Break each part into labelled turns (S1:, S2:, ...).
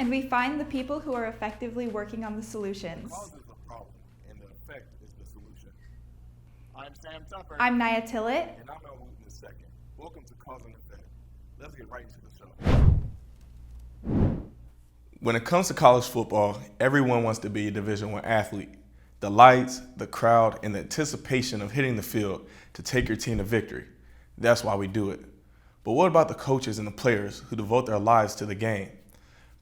S1: and we find the people who are effectively working on the solutions.
S2: The cause is the problem, and the effect is the solution. I'm Sam Tupper.
S1: I'm Naya Tillit.
S2: And I'm Wooten II. Welcome to Cause and Effect. Let's get right into the show. When it comes to college football, everyone wants to be a Division I athlete. The lights, the crowd, and the anticipation of hitting the field to take your team to victory. That's why we do it. But what about the coaches and the players who devote their lives to the game?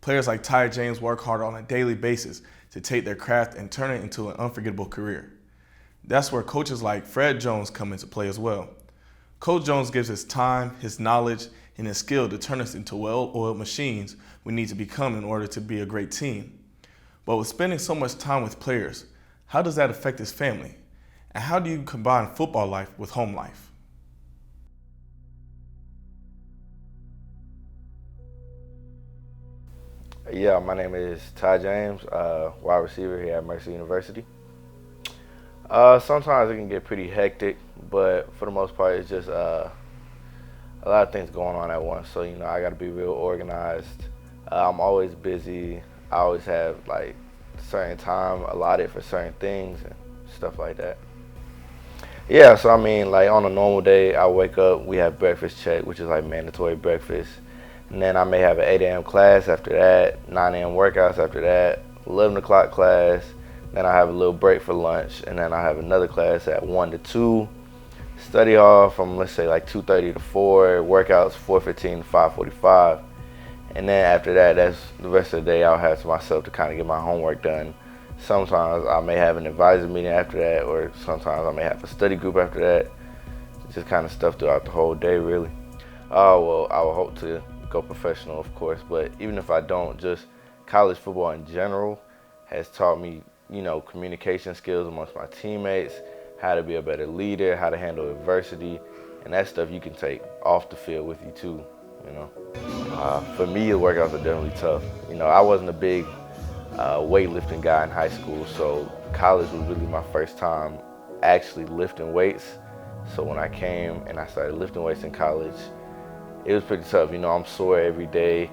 S2: Players like Ty James work hard on a daily basis to take their craft and turn it into an unforgettable career. That's where coaches like Fred Jones come into play as well. Coach Jones gives his time, his knowledge, and his skill to turn us into well-oiled machines we need to become in order to be a great team. But with spending so much time with players, how does that affect his family? And how do you combine football life with home life?
S3: Yeah, my name is Ty James, wide receiver here at Mercer University. Sometimes it can get pretty hectic, but for the most part, it's just a lot of things going on at once. So, I got to be real organized. I'm always busy. I always have like certain time allotted for certain things and stuff like that. Yeah, so like on a normal day, I wake up, we have breakfast check, which is like mandatory breakfast. And then I may have an 8 a.m. class after that, 9 a.m. workouts after that, 11 o'clock class. Then I have a little break for lunch, and then I have another class at 1 to 2. Study hall from, let's say, like 2:30 to 4. Workouts 4:15 to 5:45. And then after that, that's the rest of the day I'll have to myself to kind of get my homework done. Sometimes I may have an advisor meeting after that, or sometimes I may have a study group after that. Just kind of stuff throughout the whole day, really. Well, I would hope to go professional, of course, but even if I don't, just college football in general has taught me, communication skills amongst my teammates, how to be a better leader, how to handle adversity, and that stuff you can take off the field with you too, For me, the workouts are definitely tough. I wasn't a big weightlifting guy in high school, so college was really my first time actually lifting weights. So when I came and I started lifting weights in college, it was pretty tough. I'm sore every day.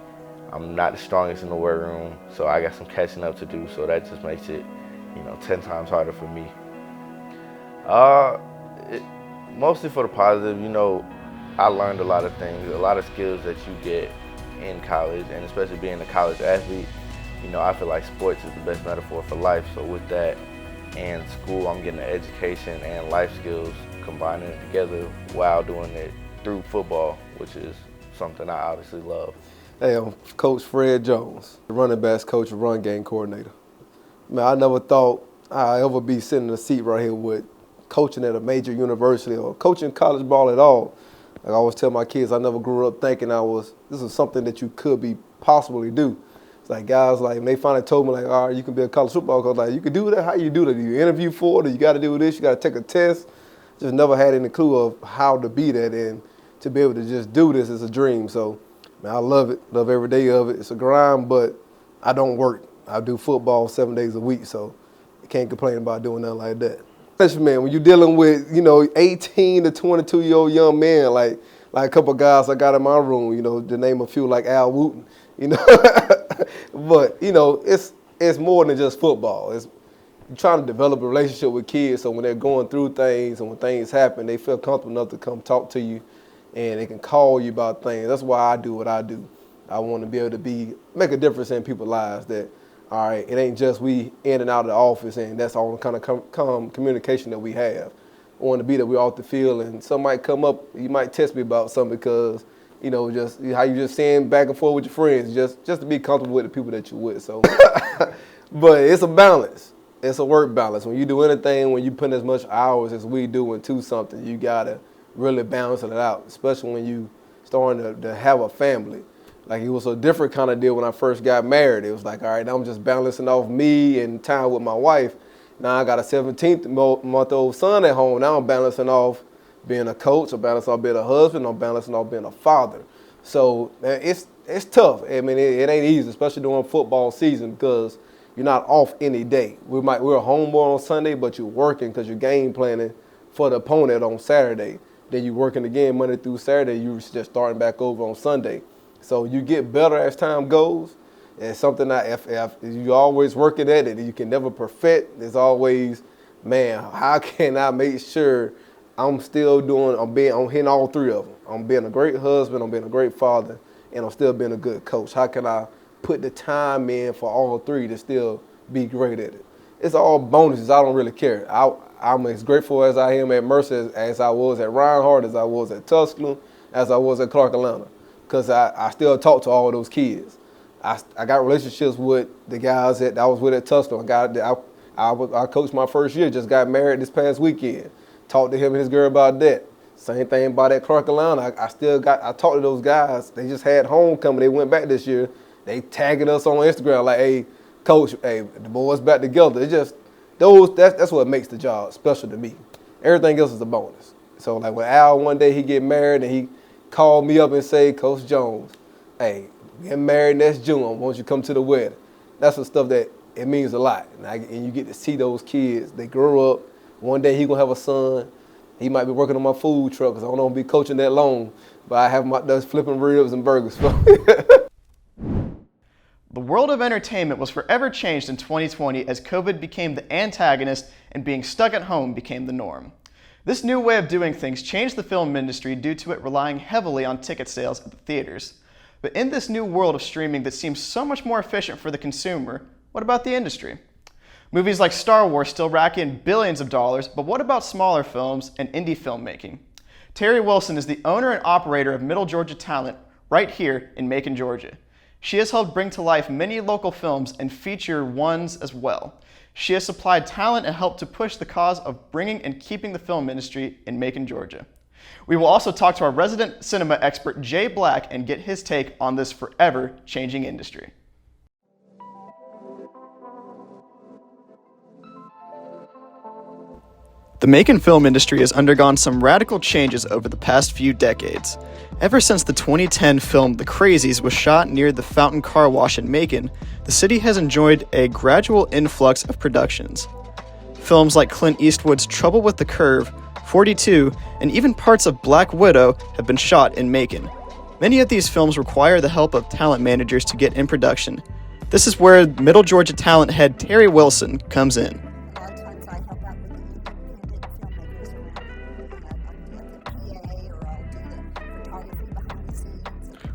S3: I'm not the strongest in the weight room, so I got some catching up to do. So that just makes it, 10 times harder for me. Mostly for the positive. I learned a lot of things, a lot of skills that you get in college, and especially being a college athlete. I feel like sports is the best metaphor for life. So with that and school, I'm getting an education and life skills, combining it together while doing it through football, which is something I obviously love.
S4: Hey, I'm Coach Fred Jones, the running backs coach and run game coordinator. Man, I never thought I'd ever be sitting in a seat right here with coaching at a major university or coaching college ball at all. Like I always tell my kids, I never grew up thinking this is something that you could be possibly do. It's like guys, like when they finally told me, like, all right, you can be a college football coach, like you can do that, how you do that? Do you interview for it? Or you got to do this, you got to take a test? Just never had any clue of how to be that, and to be able to just do this is a dream. So, man, I love it, love every day of it. It's a grind, but I don't work. I do football 7 days a week, so I can't complain about doing nothing like that. Especially, man, when you're dealing with, 18 to 22-year-old young men, like a couple of guys I got in my room, to name a few, like Al Wooten, But, it's more than just football. You're trying to develop a relationship with kids so when they're going through things and when things happen, they feel comfortable enough to come talk to you and they can call you about things. That's why I do what I do. I want to be able to make a difference in people's lives that, all right, it ain't just we in and out of the office and that's all the kind of communication that we have. I want to be that we're off the field and something might come up, you might test me about something because, just how you just saying back and forth with your friends, just to be comfortable with the people that you're with. So, but it's a balance. It's a work balance. When you do anything, when you put as much hours as we do into something, you gotta really balance it out, especially when you starting to have a family. Like it was a different kind of deal when I first got married. It was like, all right, I'm just balancing off me and time with my wife. Now I got a 17-month-old son at home. Now I'm balancing off being a coach, I'm balancing off being a husband, I'm balancing off being a father. So man, it's tough. I mean, it ain't easy, especially during football season because you're not off any day. We're a home boy on Sunday, but you're working because you're game planning for the opponent on Saturday. Then you're working again Monday through Saturday. You're just starting back over on Sunday. So you get better as time goes. It's something that if you always working at it, you can never perfect. There's always, man, how can I make sure I'm hitting all three of them. I'm being a great husband, I'm being a great father, and I'm still being a good coach. How can I put the time in for all three to still be great at it? It's all bonuses. I don't really care. I'm as grateful as I am at Mercer as I was at Reinhardt, as I was at Tusculum, as I was at Clark Atlanta, because I still talk to all those kids. I got relationships with the guys that I was with at Tusculum. I coached my first year, just got married this past weekend. Talked to him and his girl about that. Same thing about at Clark Atlanta. I talked to those guys. They just had homecoming. They went back this year. They tagging us on Instagram like, hey, coach, hey, the boys back together. It's just that's what makes the job special to me. Everything else is a bonus. So like when Al one day he get married and he called me up and say, Coach Jones, hey, getting married next June, won't you come to the wedding? That's the stuff that it means a lot. And you get to see those kids. They grow up. One day he gonna have a son. He might be working on my food truck because I don't know if I'll be coaching that long. But I have him out there flipping ribs and burgers for me.
S5: The world of entertainment was forever changed in 2020 as COVID became the antagonist and being stuck at home became the norm. This new way of doing things changed the film industry due to it relying heavily on ticket sales at the theaters. But in this new world of streaming that seems so much more efficient for the consumer, what about the industry? Movies like Star Wars still rack in billions of dollars, but what about smaller films and indie filmmaking? Terry Wilson is the owner and operator of Middle Georgia Talent right here in Macon, Georgia. She has helped bring to life many local films and feature ones as well. She has supplied talent and helped to push the cause of bringing and keeping the film industry in Macon, Georgia. We will also talk to our resident cinema expert, Jay Black, and get his take on this forever changing industry. The Macon film industry has undergone some radical changes over the past few decades. Ever since the 2010 film The Crazies was shot near the Fountain Car Wash in Macon, the city has enjoyed a gradual influx of productions. Films like Clint Eastwood's Trouble with the Curve, 42, and even parts of Black Widow have been shot in Macon. Many of these films require the help of talent managers to get in production. This is where Middle Georgia Talent head Terry Wilson comes in.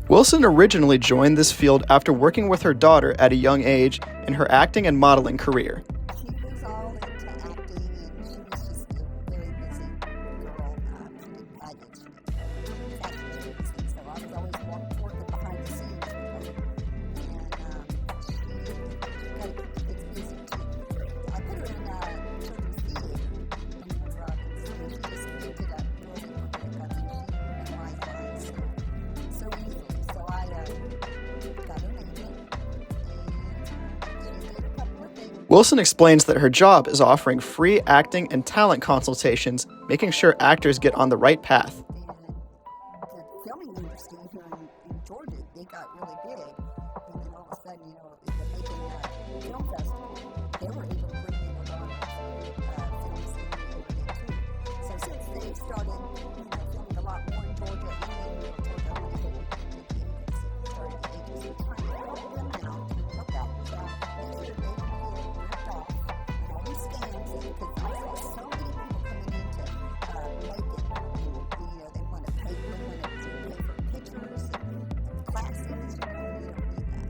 S5: Wilson originally joined this field after working with her daughter at a young age in her acting and modeling career.
S6: She was all into acting, and she was just a very busy girl. She did pageants, fashion agencies, so I was always working behind the scenes with her. And it's busy too. I put her in children's theater in Warner Robins, and she just ended up building her quick. I mean, she memorized lines so easily. So I got her name in, and she did a couple of things.
S5: Wilson explains that her job is offering free acting and talent consultations, making sure actors get on the right path.
S6: The filming industry here in Georgia, they got really big, and then all of a sudden, the Macon Film Festival, they were able to bring in a lot of films in too. So since they started, filming a lot more in Georgia, and then Georgia only had the agency, started the agency, trying to help them out, help out, make sure they don't get ripped off, and all these scams, because I saw so many people coming into Macon, and they want to pay for pictures and classes, you don't need that.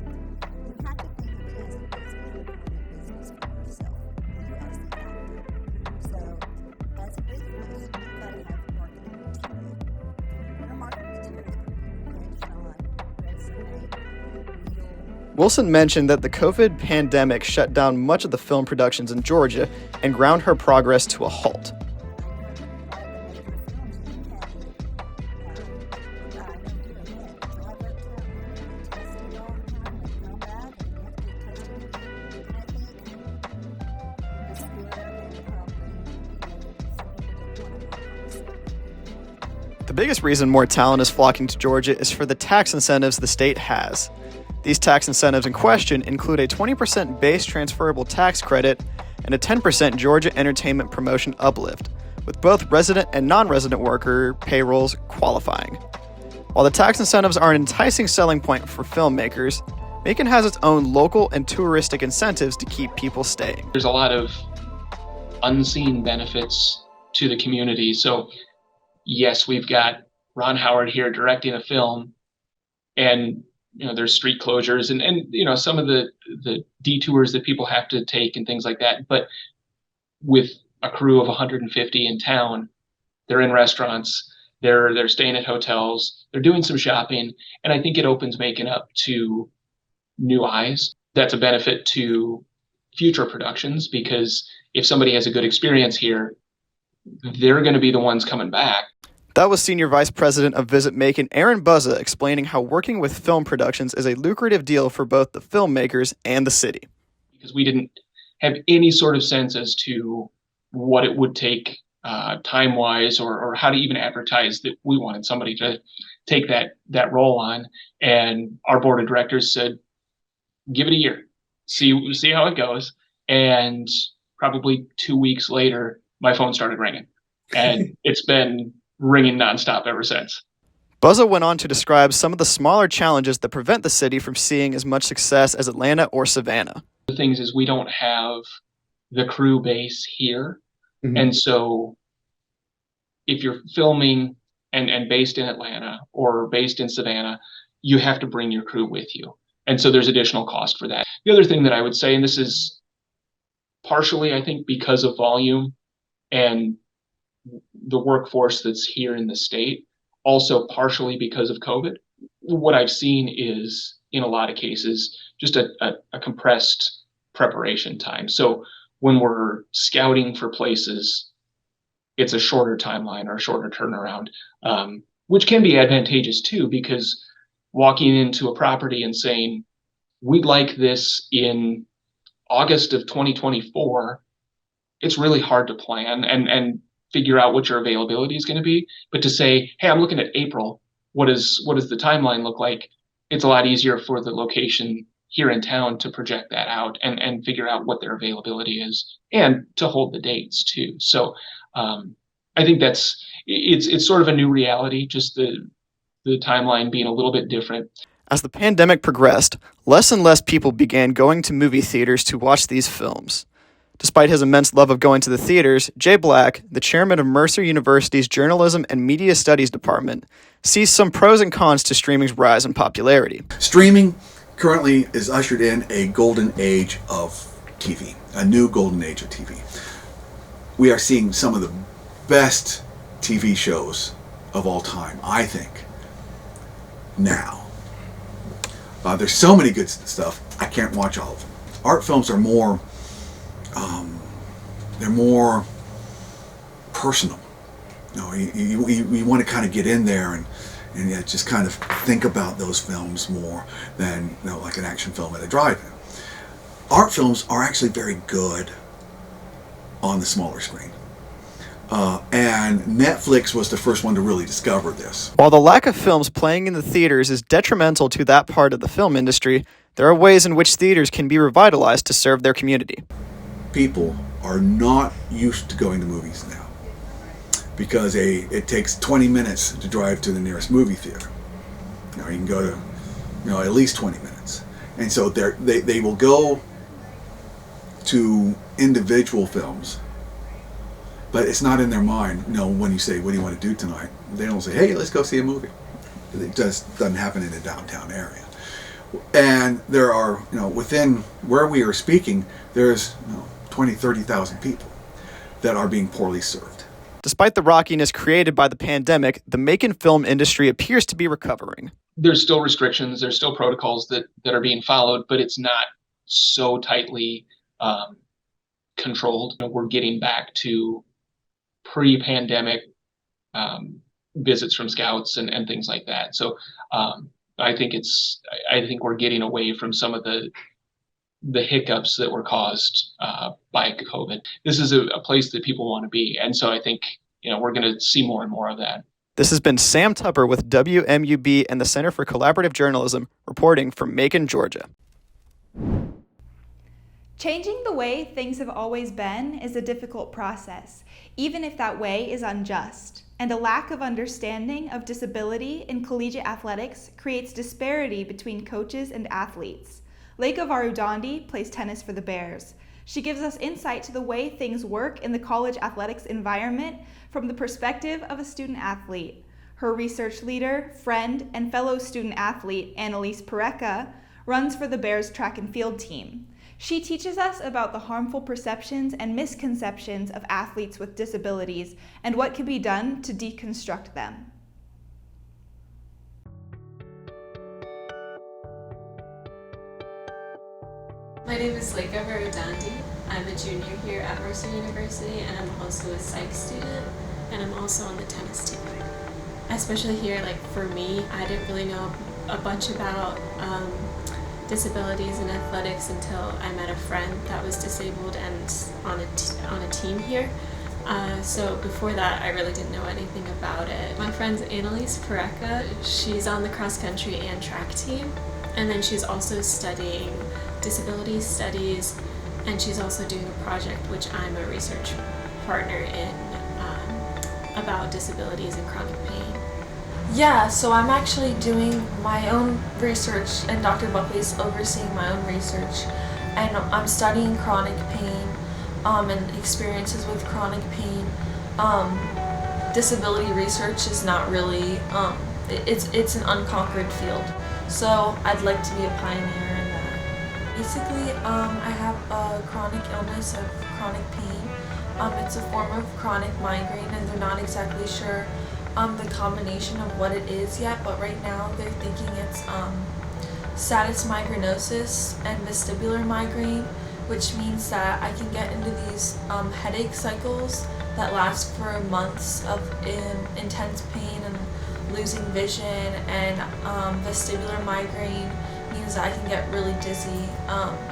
S6: You have to think of it as a business for yourself, you as the actor. So, as a business, you've got to have marketing material. Your marketing material is going to be red shine, resume, real.
S5: Wilson mentioned that the COVID pandemic shut down much of the film productions in Georgia and ground her progress to a halt. The biggest reason more talent is flocking to Georgia is for the tax incentives the state has. These tax incentives in question include a 20% base transferable tax credit and a 10% Georgia entertainment promotion uplift, with both resident and non-resident worker payrolls qualifying. While the tax incentives are an enticing selling point for filmmakers, Macon has its own local and touristic incentives to keep people staying.
S7: There's a lot of unseen benefits to the community. So yes, we've got Ron Howard here directing a film, and there's street closures and some of the detours that people have to take and things like that. But with a crew of 150 in town, they're in restaurants, they're staying at hotels, they're doing some shopping, and I think it opens Macon up to new eyes. That's a benefit to future productions, because if somebody has a good experience here, they're going to be the ones coming back.
S5: That was Senior Vice President of Visit Macon, Aaron Buzza, explaining how working with film productions is a lucrative deal for both the filmmakers and the city.
S7: Because we didn't have any sort of sense as to what it would take time-wise or how to even advertise that we wanted somebody to take that role on. And our board of directors said, give it a year, see how it goes. And probably 2 weeks later, my phone started ringing, and it's been ringing nonstop ever since.
S5: Buzza went on to describe some of the smaller challenges that prevent the city from seeing as much success as Atlanta or Savannah.
S7: The things is we don't have the crew base here. Mm-hmm. And so if you're filming and based in Atlanta or based in Savannah, you have to bring your crew with you. And so there's additional cost for that. The other thing that I would say, and this is partially, I think, because of volume and the workforce that's here in the state, also partially because of COVID, what I've seen is, in a lot of cases, just a compressed preparation time. So when we're scouting for places, it's a shorter timeline or a shorter turnaround, which can be advantageous too, because walking into a property and saying, we'd like this in August of 2024, it's really hard to plan and figure out what your availability is going to be. But to say, hey, I'm looking at April, what does the timeline look like? It's a lot easier for the location here in town to project that out and figure out what their availability is, and to hold the dates too. So I think it's sort of a new reality, just the timeline being a little bit different.
S5: As the pandemic progressed, less and less people began going to movie theaters to watch these films. Despite his immense love of going to the theaters, Jay Black, the chairman of Mercer University's Journalism and Media Studies Department, sees some pros and cons to streaming's rise in popularity.
S8: Streaming currently is ushered in a golden age of TV, a new golden age of TV. We are seeing some of the best TV shows of all time, I think, now. There's so many good stuff, I can't watch all of them. Art films are more, they're more personal. You want to kind of get in there and just kind of think about those films more than like an action film at a drive-in. Art films are actually very good on the smaller screen. And Netflix was the first one to really discover this.
S5: While the lack of films playing in the theaters is detrimental to that part of the film industry, there are ways in which theaters can be revitalized to serve their community.
S8: People are not used to going to movies now because it takes 20 minutes to drive to the nearest movie theater. You can go to at least 20 minutes. And so they will go to individual films, but it's not in their mind. When you say, what do you want to do tonight? They don't say, hey, let's go see a movie. It just doesn't happen in the downtown area. And there are, within where we are speaking, there's 20, 30,000 people that are being poorly served.
S5: Despite the rockiness created by the pandemic, the Macon film industry appears to be recovering.
S7: There's still restrictions, there's still protocols that are being followed, but it's not so tightly controlled. We're getting back to pre-pandemic visits from scouts and things like that. So I think we're getting away from some of the hiccups that were caused by COVID. This is a place that people want to be, and so I think we're going to see more and more of that.
S5: This has been Sam Tupper with WMUB and the Center for Collaborative Journalism reporting from Macon, Georgia.
S1: Changing the way things have always been is a difficult process, even if that way is unjust. And a lack of understanding of disability in collegiate athletics creates disparity between coaches and athletes. Leka Varudandi plays tennis for the Bears. She gives us insight to the way things work in the college athletics environment from the perspective of a student athlete. Her research leader, friend, and fellow student athlete, Annalise Pareca, runs for the Bears track and field team. She teaches us about the harmful perceptions and misconceptions of athletes with disabilities and what can be done to deconstruct them.
S9: My name is Leka Varudandi. I'm a junior here at Mercer University, and I'm also a psych student, and I'm also on the tennis team. Especially here, like for me, I didn't really know a bunch about disabilities in athletics until I met a friend that was disabled and on a team here. So before that, I really didn't know anything about it. My friend's Annalise Pareca. She's on the cross country and track team, and then she's also studying disability studies, and she's also doing a project which I'm a research partner in about disabilities and chronic pain.
S10: Yeah, so I'm actually doing my own research, and Dr. Buckley's overseeing my own research, and I'm studying chronic pain and experiences with chronic pain. Disability research is not really, it's an unconquered field, so I'd like to be a pioneer in that. Basically, I have a chronic illness of chronic pain. It's a form of chronic migraine, and they're not exactly sure the combination of what it is yet, but right now they're thinking it's status migrainosus and vestibular migraine, which means that I can get into these headache cycles that last for months of intense pain and losing vision, and vestibular migraine means that I can get really dizzy,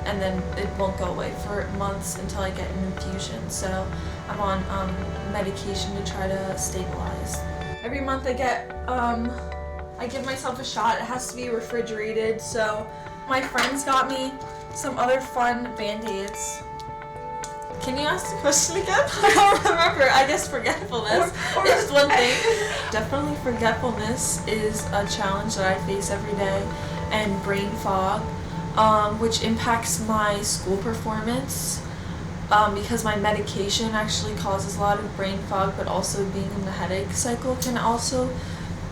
S10: and then it won't go away for months until I get an infusion. So I'm on medication to try to stabilize. Every month I give myself a shot. It has to be refrigerated. So my friends got me some other fun Band-Aids. Can you ask the question again? I don't remember. I guess forgetfulness is one thing. Definitely forgetfulness is a challenge that I face every day, and brain fog, which impacts my school performance. Because my medication actually causes a lot of brain fog, but also being in the headache cycle can also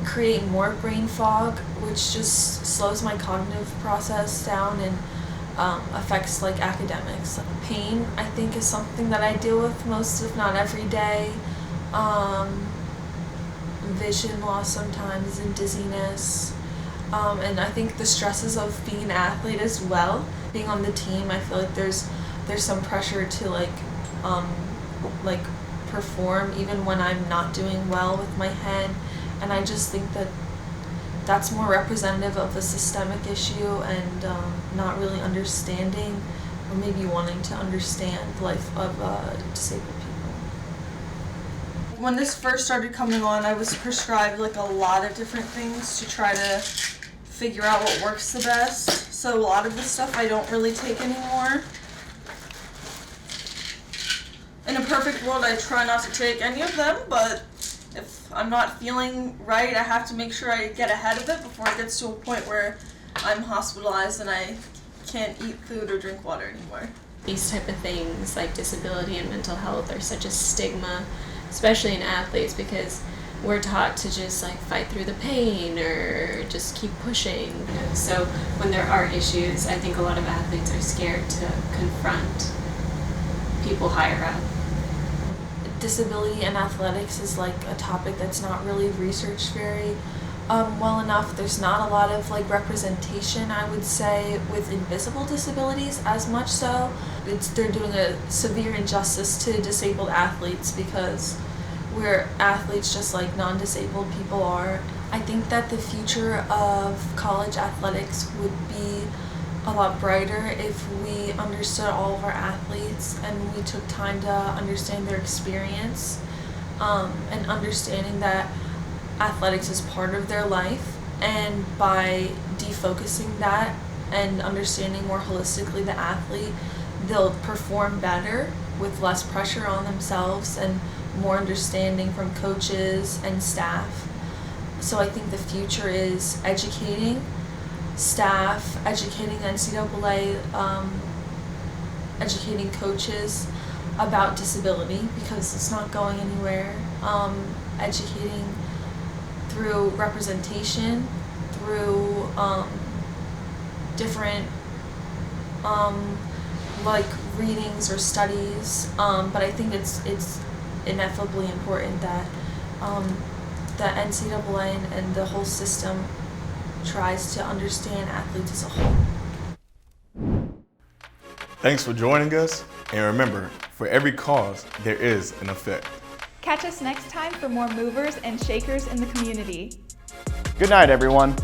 S10: create more brain fog, which just slows my cognitive process down and affects like academics. Pain, I think, is something that I deal with most, if not every day. Vision loss sometimes, and dizziness. And I think the stresses of being an athlete as well. Being on the team, I feel like there's some pressure to like perform even when I'm not doing well with my head, and I just think that that's more representative of a systemic issue and not really understanding, or maybe wanting to understand the life of disabled people. When this first started coming on, I was prescribed like a lot of different things to try to figure out what works the best. So a lot of the stuff I don't really take anymore. In a perfect world, I try not to take any of them, but if I'm not feeling right, I have to make sure I get ahead of it before it gets to a point where I'm hospitalized and I can't eat food or drink water anymore.
S9: These type of things like disability and mental health are such a stigma, especially in athletes, because we're taught to just like fight through the pain or just keep pushing. So when there are issues, I think a lot of athletes are scared to confront people higher up.
S10: Disability and athletics is like a topic that's not really researched very well enough. There's not a lot of like representation, I would say, with invisible disabilities as much so. They're doing a severe injustice to disabled athletes because we're athletes just like non-disabled people are. I think that the future of college athletics would be a lot brighter if we understood all of our athletes and we took time to understand their experience, and understanding that athletics is part of their life, and by defocusing that and understanding more holistically the athlete, they'll perform better with less pressure on themselves and more understanding from coaches and staff. So I think the future is educating staff, educating the NCAA, educating coaches about disability because it's not going anywhere, educating through representation, through different like readings or studies, but I think it's ineffably important that the NCAA and the whole system tries to understand athletes as a whole.
S2: Thanks for joining us, and remember, for every cause, there is an effect.
S1: Catch us next time for more movers and shakers in the community.
S5: Good night, everyone.